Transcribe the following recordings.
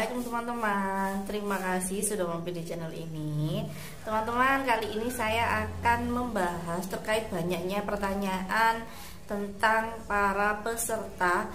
Assalamualaikum teman-teman. Terima kasih sudah mampir di channel ini. Teman-teman, kali ini saya akan membahas terkait banyaknya pertanyaan tentang para peserta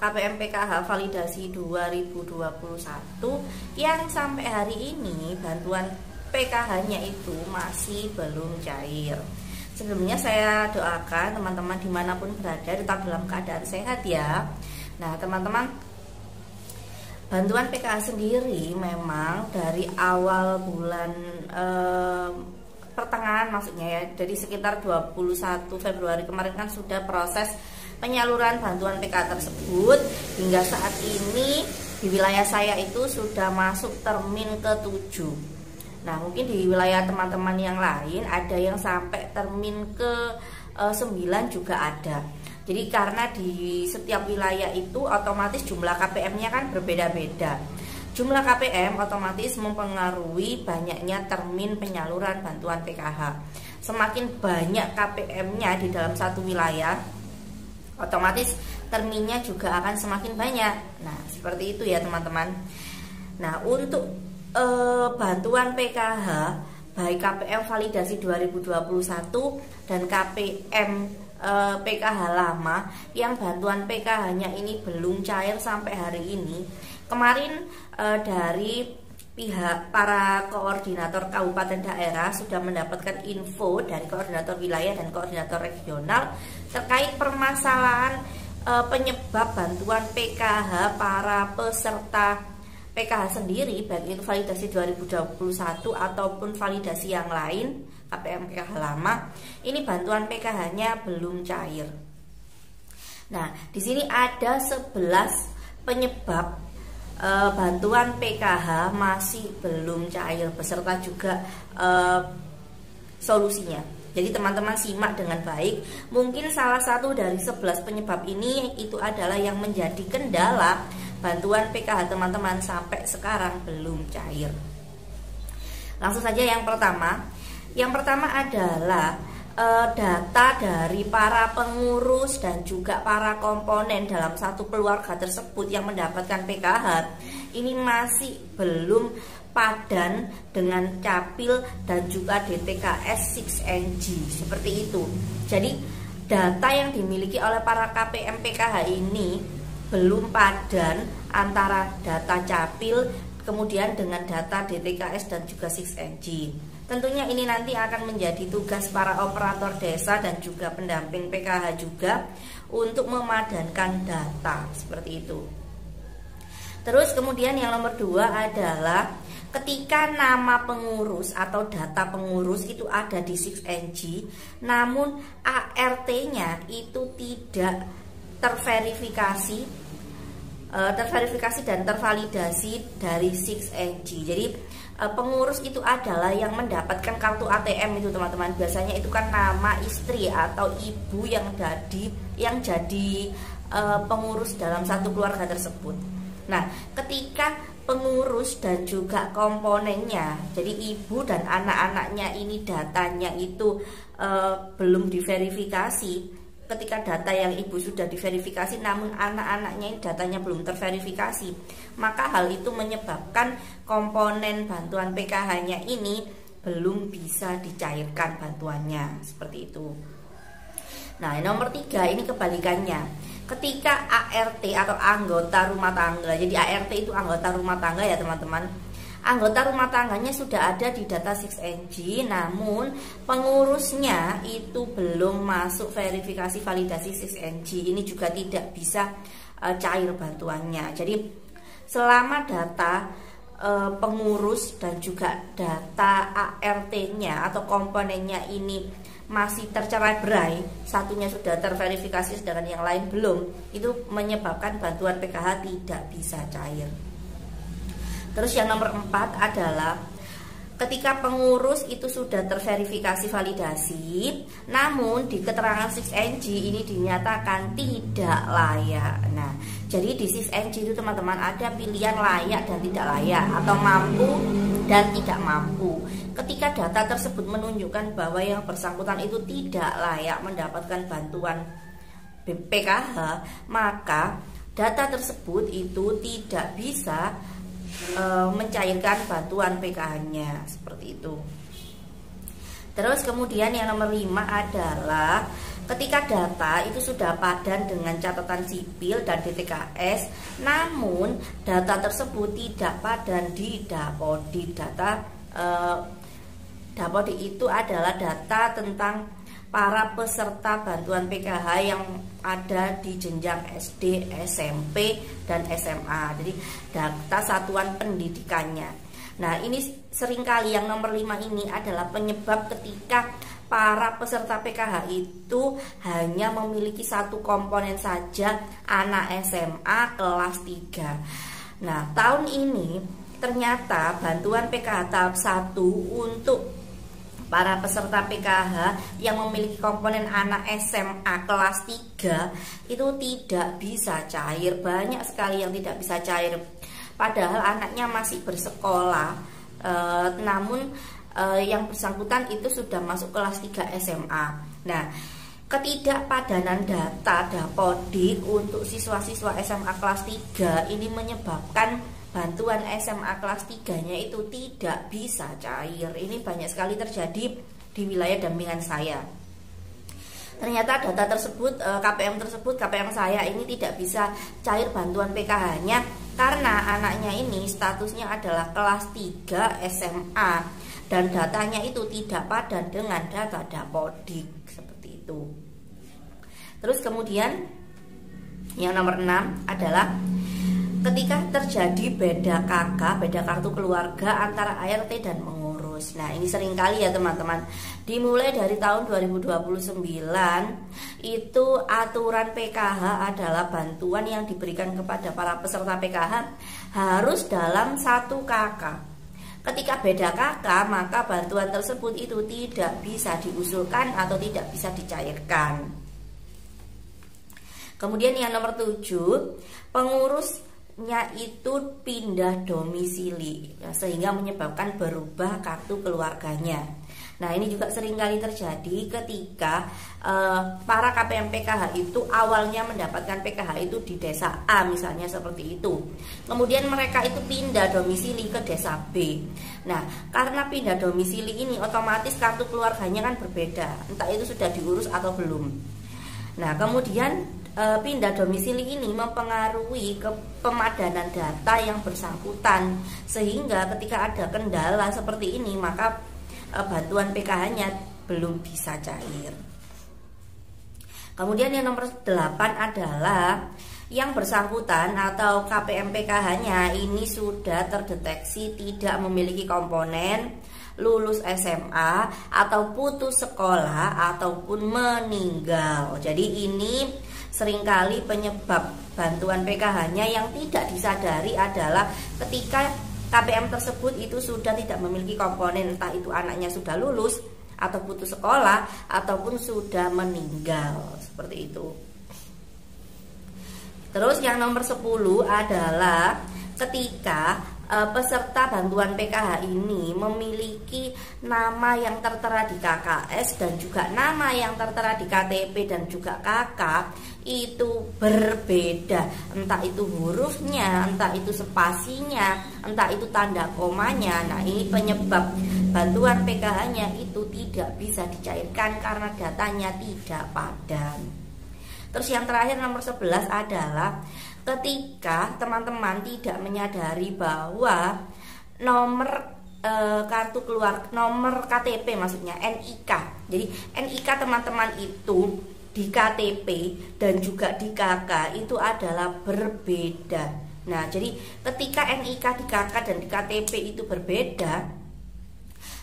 KPM PKH validasi 2021 yang sampai hari ini bantuan PKH-nya itu masih belum cair. Sebelumnya saya doakan teman-teman dimanapun berada tetap dalam keadaan sehat ya. Nah teman-teman, bantuan PKH sendiri memang dari awal bulan pertengahan maksudnya ya, dari sekitar 21 Februari kemarin kan sudah proses penyaluran bantuan PKH tersebut. Hingga saat ini di wilayah saya itu sudah masuk termin ke-7. Nah mungkin di wilayah teman-teman yang lain ada yang sampai termin ke-9 juga ada. Jadi karena di setiap wilayah itu otomatis jumlah KPM-nya kan berbeda-beda. Jumlah KPM otomatis mempengaruhi banyaknya termin penyaluran bantuan PKH. Semakin banyak KPM-nya di dalam satu wilayah, otomatis terminnya juga akan semakin banyak. Nah seperti itu ya teman-teman. Nah untuk bantuan PKH baik KPM validasi 2021 dan KPM PKH lama yang bantuan PKH-nya ini belum cair sampai hari ini. Kemarin dari pihak para koordinator kabupaten daerah sudah mendapatkan info dari koordinator wilayah dan koordinator regional terkait permasalahan penyebab bantuan PKH para peserta PKH sendiri, baik itu validasi 2021 ataupun validasi yang lain KPM PKH lama, ini bantuan PKH-nya belum cair. Nah, di sini ada 11 penyebab bantuan PKH masih belum cair beserta juga solusinya. Jadi teman-teman simak dengan baik. Mungkin salah satu dari 11 penyebab ini itu adalah yang menjadi kendala bantuan PKH teman-teman sampai sekarang belum cair. Langsung saja yang pertama. Yang pertama adalah data dari para pengurus dan juga para komponen dalam satu keluarga tersebut yang mendapatkan PKH ini masih belum padan dengan Capil dan juga DTKS 6NG seperti itu. Jadi data yang dimiliki oleh para KPM PKH ini belum padan antara data Capil kemudian dengan data DTKS dan juga 6NG. Tentunya ini nanti akan menjadi tugas para operator desa dan juga pendamping PKH juga untuk memadankan data seperti itu. Terus kemudian yang nomor 2 adalah ketika nama pengurus atau data pengurus itu ada di 6NG, namun ART-nya itu tidak terverifikasi dan tervalidasi dari 6NG. Jadi pengurus itu adalah yang mendapatkan kartu ATM itu teman-teman. Biasanya itu kan nama istri atau ibu yang jadi pengurus dalam satu keluarga tersebut. Nah, ketika pengurus dan juga komponennya, jadi ibu dan anak-anaknya ini datanya itu belum diverifikasi. Ketika data yang ibu sudah diverifikasi namun anak-anaknya ini datanya belum terverifikasi, maka hal itu menyebabkan komponen bantuan PKH-nya ini belum bisa dicairkan bantuannya seperti itu. Nah nomor 3 ini kebalikannya. Ketika ART atau anggota rumah tangga, jadi ART itu anggota rumah tangga ya teman-teman, anggota rumah tangganya sudah ada di data 6NG, namun pengurusnya itu belum masuk verifikasi validasi 6NG. Ini juga tidak bisa cair bantuannya. Jadi selama data pengurus dan juga data ART-nya atau komponennya ini masih tercerai-berai, satunya sudah terverifikasi sedangkan yang lain belum, itu menyebabkan bantuan PKH tidak bisa cair. Terus yang nomor 4 adalah ketika pengurus itu sudah terverifikasi validasi, namun di keterangan 6NG ini dinyatakan tidak layak. Nah, jadi di 6NG itu teman-teman ada pilihan layak dan tidak layak atau mampu dan tidak mampu. Ketika data tersebut menunjukkan bahwa yang bersangkutan itu tidak layak mendapatkan bantuan PKH, maka data tersebut itu tidak bisa mencairkan bantuan PKH-nya, seperti itu. Terus kemudian yang nomor 5 adalah ketika data itu sudah padan dengan catatan sipil dan DTKS, namun data tersebut tidak padan di Dapodik. Dapodik itu adalah data tentang para peserta bantuan PKH yang ada di jenjang SD, SMP, dan SMA. Jadi data satuan pendidikannya. Nah, ini seringkali yang nomor 5 ini adalah penyebab ketika para peserta PKH itu hanya memiliki satu komponen saja, anak SMA kelas 3. Nah, tahun ini ternyata bantuan PKH tahap 1 untuk para peserta PKH yang memiliki komponen anak SMA kelas 3 itu tidak bisa cair. Banyak sekali yang tidak bisa cair, padahal anaknya masih bersekolah, namun yang bersangkutan itu sudah masuk kelas 3 SMA. Nah, ketidakpadanan data Dapodik untuk siswa-siswa SMA kelas 3 ini menyebabkan bantuan SMA kelas 3-nya itu tidak bisa cair. Ini banyak sekali terjadi di wilayah dampingan saya. Ternyata data tersebut, KPM saya ini tidak bisa cair bantuan PKH-nya karena anaknya ini statusnya adalah kelas 3 SMA dan datanya itu tidak padan dengan data Dapodik, seperti itu. Terus kemudian yang nomor 6 adalah ketika terjadi beda KK, beda kartu keluarga antara ART dan mengurus. Nah, ini seringkali ya teman-teman. Dimulai dari tahun 2029 itu aturan PKH adalah bantuan yang diberikan kepada para peserta PKH harus dalam satu KK. Ketika beda KK, maka bantuan tersebut itu tidak bisa diusulkan atau tidak bisa dicairkan. Kemudian yang nomor 7, pengurusnya itu pindah domisili, sehingga menyebabkan berubah kartu keluarganya. Nah, ini juga seringkali terjadi ketika para KPM PKH itu awalnya mendapatkan PKH itu di desa A misalnya, seperti itu. Kemudian mereka itu pindah domisili ke desa B. Nah, karena pindah domisili ini otomatis kartu keluarganya kan berbeda, entah itu sudah diurus atau belum. Nah, kemudian pindah domisili ini mempengaruhi ke pemadanan data yang bersangkutan, sehingga ketika ada kendala seperti ini maka bantuan PKH-nya belum bisa cair. Kemudian yang nomor 8 adalah yang bersangkutan atau KPM PKH-nya ini sudah terdeteksi tidak memiliki komponen, lulus SMA atau putus sekolah ataupun meninggal. Jadi ini seringkali penyebab bantuan PKH-nya yang tidak disadari adalah ketika KPM tersebut itu sudah tidak memiliki komponen, entah itu anaknya sudah lulus atau putus sekolah ataupun sudah meninggal, seperti itu. Terus yang nomor 10 adalah ketika peserta bantuan PKH ini memiliki nama yang tertera di KKS dan juga nama yang tertera di KTP dan juga KK itu berbeda, entah itu hurufnya, entah itu spasinya, entah itu tanda komanya. Nah, ini penyebab bantuan PKH-nya itu tidak bisa dicairkan karena datanya tidak padan. Terus yang terakhir nomor 11 adalah ketika teman-teman tidak menyadari bahwa nomor kartu keluarga, nomor KTP maksudnya NIK. Jadi NIK teman-teman itu di KTP dan juga di KK itu adalah berbeda. Nah, jadi ketika NIK di KK dan di KTP itu berbeda,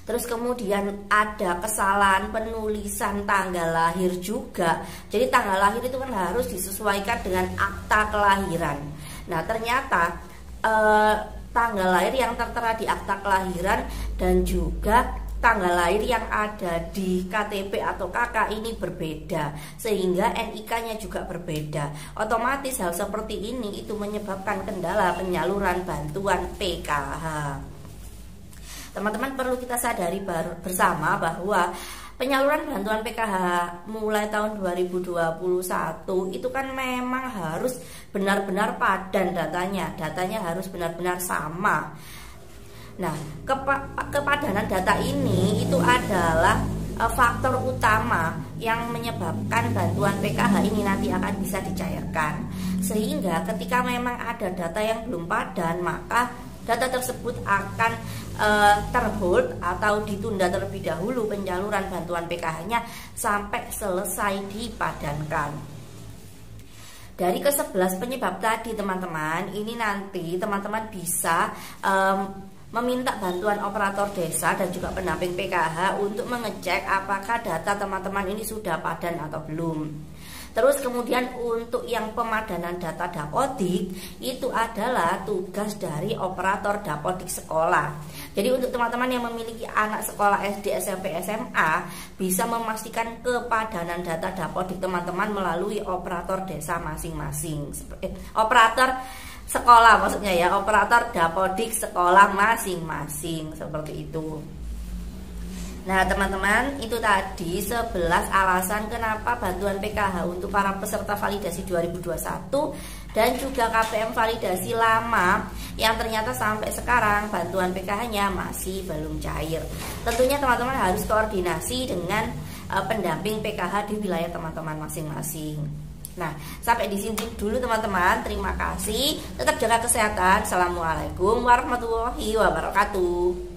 terus kemudian ada kesalahan penulisan tanggal lahir juga. Jadi tanggal lahir itu kan harus disesuaikan dengan akta kelahiran. Nah, ternyata tanggal lahir yang tertera di akta kelahiran dan juga tanggal lahir yang ada di KTP atau KK ini berbeda, sehingga NIK-nya juga berbeda. Otomatis hal seperti ini itu menyebabkan kendala penyaluran bantuan PKH. Teman-teman perlu kita sadari bersama bahwa penyaluran bantuan PKH mulai tahun 2021 itu kan memang harus benar-benar padan datanya harus benar-benar sama. Nah, kepadanan data ini itu adalah faktor utama yang menyebabkan bantuan PKH ini nanti akan bisa dicairkan. Sehingga ketika memang ada data yang belum padan, maka data tersebut akan terhold atau ditunda terlebih dahulu penyaluran bantuan PKH-nya sampai selesai dipadankan. Dari ke-11 penyebab tadi teman-teman, ini nanti teman-teman bisa meminta bantuan operator desa dan juga pendamping PKH untuk mengecek apakah data teman-teman ini sudah padan atau belum. Terus kemudian untuk yang pemadanan data Dapodik itu adalah tugas dari operator Dapodik sekolah. Jadi untuk teman-teman yang memiliki anak sekolah SD, SMP, SMA bisa memastikan kepadanan data Dapodik teman-teman melalui operator desa masing-masing. Operator sekolah maksudnya ya, operator Dapodik sekolah masing-masing seperti itu. Nah teman-teman, itu tadi 11 alasan kenapa bantuan PKH untuk para peserta validasi 2021 dan juga KPM validasi lama yang ternyata sampai sekarang bantuan PKH-nya masih belum cair. Tentunya teman-teman harus koordinasi dengan pendamping PKH di wilayah teman-teman masing-masing. Nah, sampai di sini dulu teman-teman. Terima kasih. Tetap jaga kesehatan. Assalamualaikum warahmatullahi wabarakatuh.